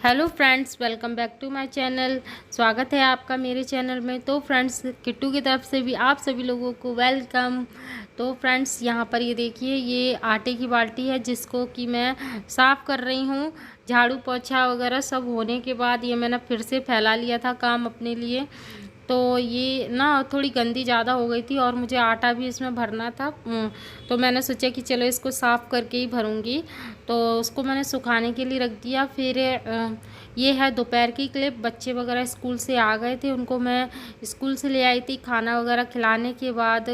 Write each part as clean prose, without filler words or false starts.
Hello friends, welcome back to my channel. स्वागत है आपका मेरे चैनल में। तो फ्रेंड्स, किट्टू की तरफ से भी आप सभी लोगों को वेलकम। तो फ्रेंड्स, यहाँ पर ये देखिए, ये आटे की बाल्टी है जिसको कि मैं साफ़ कर रही हूँ। झाड़ू पोछा वगैरह सब होने के बाद ये मैंने फिर से फैला लिया था काम अपने लिए। तो ये ना थोड़ी गंदी ज़्यादा हो गई थी और मुझे आटा भी इसमें भरना था। तो मैंने सोचा कि चलो इसको साफ़ करके ही भरूँगी। तो उसको मैंने सुखाने के लिए रख दिया। फिर ये है दोपहर की क्लिप। बच्चे वगैरह स्कूल से आ गए थे, उनको मैं स्कूल से ले आई थी। खाना वगैरह खिलाने के बाद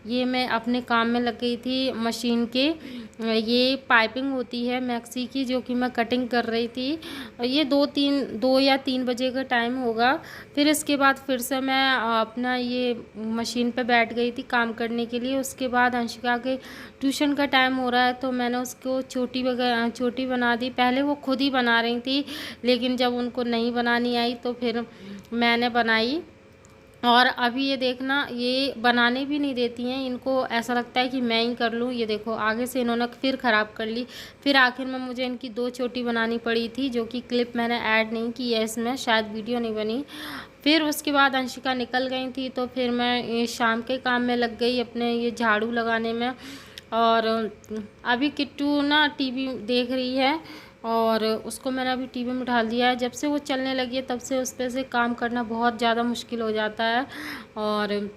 ये मैं अपने काम में लग गई थी मशीन के। ये पाइपिंग होती है मैक्सी की, जो कि मैं कटिंग कर रही थी। ये 2 या 3 बजे का टाइम होगा। फिर इसके बाद फिर से मैं अपना ये मशीन पे बैठ गई थी काम करने के लिए। उसके बाद अंशिका के ट्यूशन का टाइम हो रहा है, तो मैंने उसको चोटी बना दी। पहले वो खुद ही बना रही थी, लेकिन जब उनको नहीं बनानी आई तो फिर मैंने बनाई। और अभी ये देखना, ये बनाने भी नहीं देती हैं। इनको ऐसा लगता है कि मैं ही कर लूँ। ये देखो, आगे से इन्होंने फिर ख़राब कर ली। फिर आखिर में मुझे इनकी 2 चोटी बनानी पड़ी थी, जो कि क्लिप मैंने ऐड नहीं की है इसमें, शायद वीडियो नहीं बनी। फिर उसके बाद अंशिका निकल गई थी, तो फिर मैं ये शाम के काम में लग गई, अपने ये झाड़ू लगाने में। और अभी किट्टू ना टीवी देख रही है और उसको मैंने अभी टीवी में ढाल दिया है। जब से वो चलने लगी है तब से उस पे से काम करना बहुत ज़्यादा मुश्किल हो जाता है। और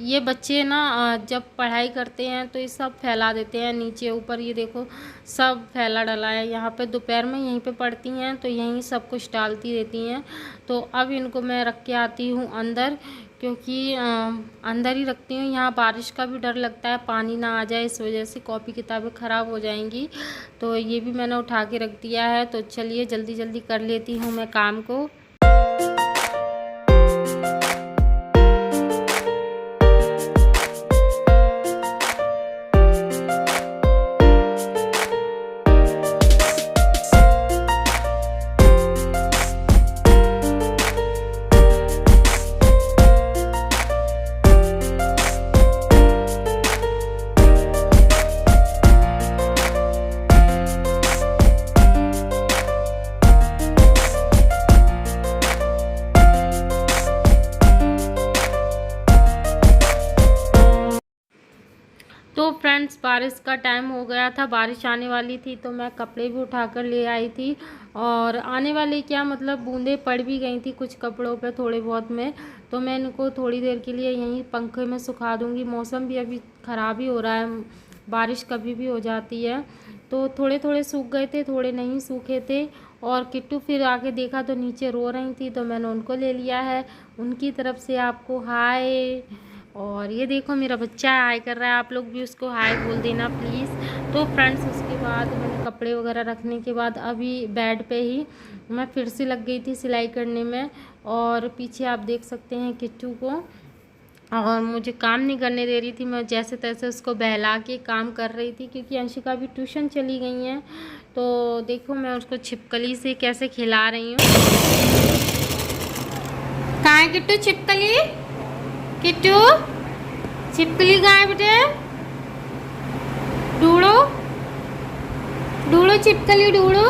ये बच्चे ना जब पढ़ाई करते हैं तो ये सब फैला देते हैं नीचे ऊपर। ये देखो, सब फैला डाला है। यहाँ पे दोपहर में यहीं पे पढ़ती हैं तो यहीं सब कुछ डालती रहती हैं। तो अब इनको मैं रख के आती हूँ अंदर, क्योंकि अंदर ही रखती हूँ। यहाँ बारिश का भी डर लगता है, पानी ना आ जाए, इस वजह से कॉपी किताबें ख़राब हो जाएंगी। तो ये भी मैंने उठा के रख दिया है। तो चलिए जल्दी जल्दी कर लेती हूँ मैं काम को। तो फ्रेंड्स, बारिश का टाइम हो गया था, बारिश आने वाली थी, तो मैं कपड़े भी उठाकर ले आई थी। और आने वाली क्या, मतलब बूंदें पड़ भी गई थी कुछ कपड़ों पे थोड़े बहुत में। तो मैं इनको थोड़ी देर के लिए यहीं पंखे में सुखा दूंगी। मौसम भी अभी ख़राब ही हो रहा है, बारिश कभी भी हो जाती है। तो थोड़े थोड़े सूख गए थे, थोड़े नहीं सूखे थे। और किट्टू फिर आके देखा तो नीचे रो रही थी, तो मैंने उनको ले लिया है। उनकी तरफ से आपको हाय। और ये देखो, मेरा बच्चा हाय कर रहा है, आप लोग भी उसको हाय बोल देना प्लीज़। तो फ्रेंड्स, उसके बाद मैंने कपड़े वगैरह रखने के बाद अभी बेड पे ही मैं फिर से लग गई थी सिलाई करने में। और पीछे आप देख सकते हैं किट्टू को, और मुझे काम नहीं करने दे रही थी। मैं जैसे तैसे उसको बहला के काम कर रही थी, क्योंकि अंशिका भी ट्यूशन चली गई हैं। तो देखो, मैं उसको छिपकली से कैसे खिला रही हूँ। कहाँ है किट्टू छिपकली? किट्टू छिपकली कहाँ है बेटे? ढूंढो ढूंढो छिपकली ढूंढो।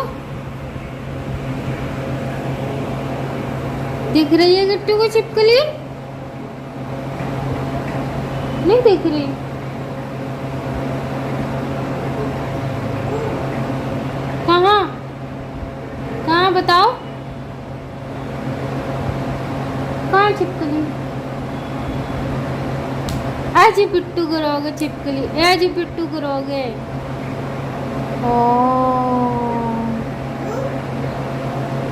दिख रही है किट्टू को छिपकली? नहीं दिख रही। कहाँ कहाँ बताओ, कहाँ छिपकली? आज ही पिट्टू करोगे छिपकली, आज ही पिट्टू करोगे। ओ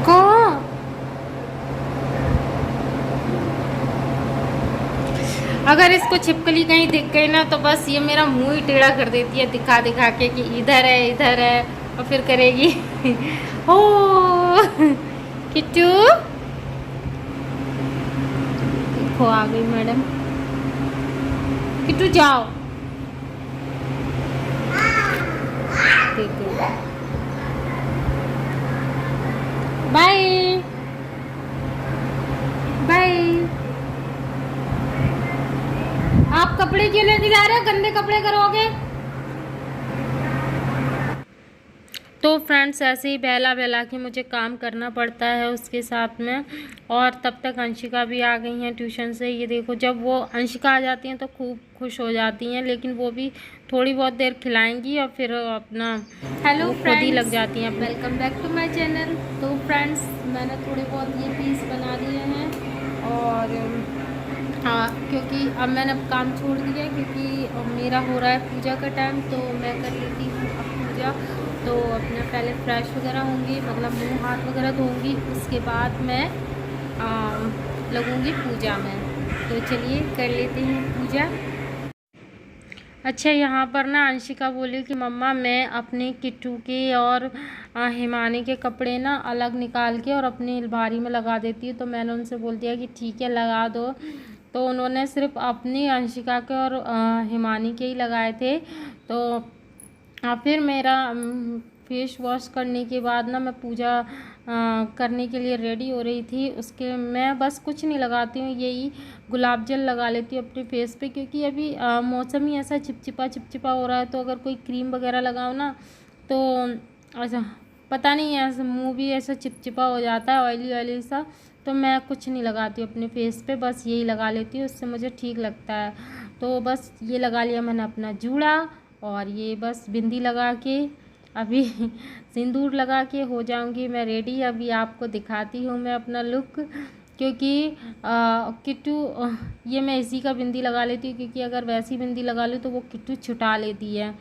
कहाँ? अगर इसको छिपकली कहीं दिख गई ना, तो बस ये मेरा मुंह ही टेढ़ा कर देती है, दिखा दिखा के कि इधर है इधर है। और फिर करेगी ओ किट्टू, देखो आ गई मैडम। किट्टू जाओ, देखो, बाय बाय। आप कपड़े क्यों लेके जा रहे हो? गंदे कपड़े करोगे। तो फ्रेंड्स ऐसे ही बहला बहला के मुझे काम करना पड़ता है उसके साथ में। और तब तक अंशिका भी आ गई हैं ट्यूशन से। ये देखो, जब वो अंशिका आ जाती हैं तो खूब खुश हो जाती हैं, लेकिन वो भी थोड़ी बहुत देर खिलाएंगी और फिर अपना हेलो खुद ही लग जाती हैं। Welcome back to my channel. तो फ्रेंड्स मैंने थोड़े बहुत ये पीस बना लिए हैं और हाँ, क्योंकि अब मैंने काम छोड़ दिया है क्योंकि मेरा हो रहा है पूजा का टाइम, तो मैं कर लेती हूँ अब पूजा। तो अपना पहले फ्रेश वगैरह होंगी, मतलब मुंह हाथ वगैरह धोऊंगी, उसके बाद मैं लगूंगी पूजा में। तो चलिए कर लेते हैं पूजा। अच्छा, यहाँ पर ना अंशिका बोली कि मम्मा मैं अपने किट्टू के और हिमानी के कपड़े ना अलग निकाल के और अपनी अलमारी में लगा देती हूँ। तो मैंने उनसे बोल दिया कि ठीक है लगा दो। तो उन्होंने सिर्फ अपनी अंशिका के और हिमानी के ही लगाए थे। तो फिर मेरा फेस वॉश करने के बाद ना मैं पूजा करने के लिए रेडी हो रही थी। उसके मैं बस कुछ नहीं लगाती हूँ, यही गुलाब जल लगा लेती हूँ अपने फेस पे, क्योंकि अभी मौसम ही ऐसा चिपचिपा हो रहा है। तो अगर कोई क्रीम वगैरह लगाओ ना तो ऐसा पता नहीं, ऐसा मुँह भी ऐसा चिपचिपा हो जाता है, ऑयली ऑयली सा। तो मैं कुछ नहीं लगाती अपने फेस पे, बस यही लगा लेती हूँ, उससे मुझे ठीक लगता है। तो बस ये लगा लिया मैंने अपना जूड़ा, और ये बस बिंदी लगा के अभी सिंदूर लगा के हो जाऊंगी मैं रेडी। अभी आपको दिखाती हूँ मैं अपना लुक, क्योंकि किट्टू ये मैं इसी का बिंदी लगा लेती हूँ, क्योंकि अगर वैसी बिंदी लगा लूँ तो वो किट्टू छुटा लेती है।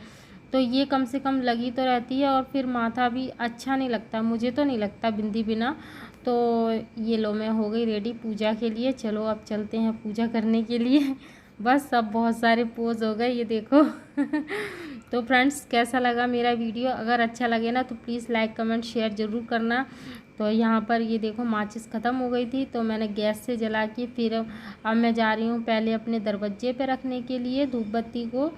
तो ये कम से कम लगी तो रहती है, और फिर माथा भी अच्छा नहीं लगता, मुझे तो नहीं लगता बिंदी बिना। तो ये लो मैं हो गई रेडी पूजा के लिए। चलो अब चलते हैं पूजा करने के लिए। बस अब बहुत सारे पोज हो गए, ये देखो। तो फ्रेंड्स कैसा लगा मेरा वीडियो? अगर अच्छा लगे ना तो प्लीज़ लाइक कमेंट शेयर ज़रूर करना। तो यहाँ पर ये देखो माचिस ख़त्म हो गई थी, तो मैंने गैस से जला के फिर अब मैं जा रही हूँ पहले अपने दरवाजे पे रखने के लिए धूप बत्ती को।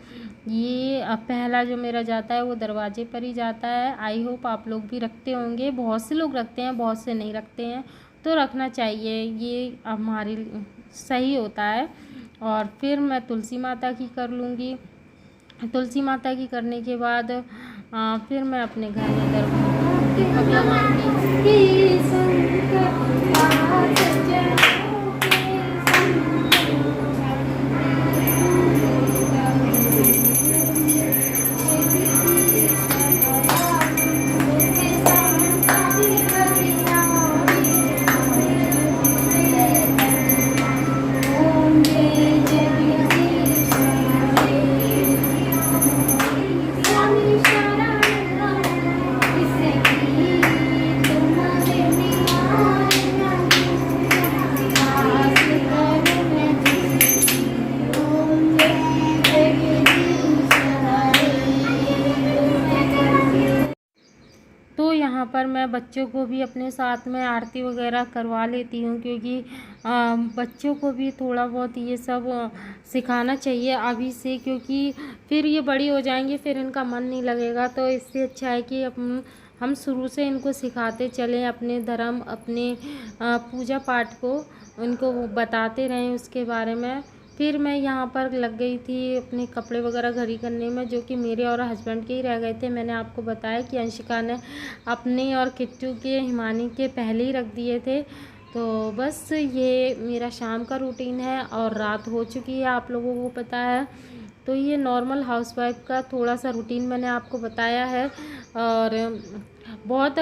ये अब पहला जो मेरा जाता है वो दरवाजे पर ही जाता है। आई होप आप लोग भी रखते होंगे। बहुत से लोग रखते हैं, बहुत से नहीं रखते हैं, तो रखना चाहिए, ये हमारे सही होता है। और फिर मैं तुलसी माता की कर लूँगी। तुलसी माता की करने के बाद फिर मैं अपने घर में दीपक लगाऊंगी। तो यहाँ पर मैं बच्चों को भी अपने साथ में आरती वगैरह करवा लेती हूँ, क्योंकि बच्चों को भी थोड़ा बहुत ये सब सिखाना चाहिए अभी से, क्योंकि फिर ये बड़ी हो जाएंगी फिर इनका मन नहीं लगेगा। तो इससे अच्छा है कि हम शुरू से इनको सिखाते चलें अपने धर्म, अपने पूजा पाठ को उनको बताते रहें उसके बारे में। फिर मैं यहाँ पर लग गई थी अपने कपड़े वगैरह घड़ी करने में, जो कि मेरे और हस्बैंड के ही रह गए थे। मैंने आपको बताया कि अंशिका ने अपने और किट्टू के, हिमानी के पहले ही रख दिए थे। तो बस ये मेरा शाम का रूटीन है, और रात हो चुकी है आप लोगों को पता है। तो ये नॉर्मल हाउसवाइफ का थोड़ा सा रूटीन मैंने आपको बताया है। और बहुत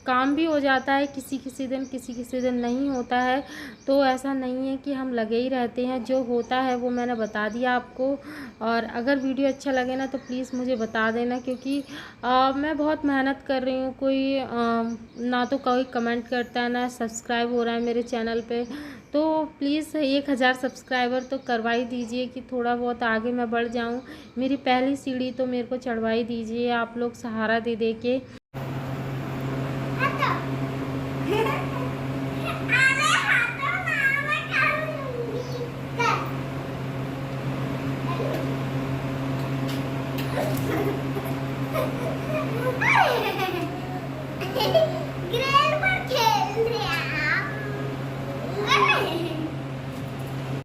काम भी हो जाता है, किसी किसी दिन नहीं होता है। तो ऐसा नहीं है कि हम लगे ही रहते हैं, जो होता है वो मैंने बता दिया आपको। और अगर वीडियो अच्छा लगे ना तो प्लीज़ मुझे बता देना, क्योंकि मैं बहुत मेहनत कर रही हूँ। कोई ना तो कोई कमेंट करता है, ना सब्सक्राइब हो रहा है मेरे चैनल पे। तो प्लीज़ 1000 सब्सक्राइबर तो करवा ही दीजिए, कि थोड़ा बहुत आगे मैं बढ़ जाऊँ। मेरी पहली सीढ़ी तो मेरे को चढ़वा ही दीजिए आप लोग, सहारा दे दे के।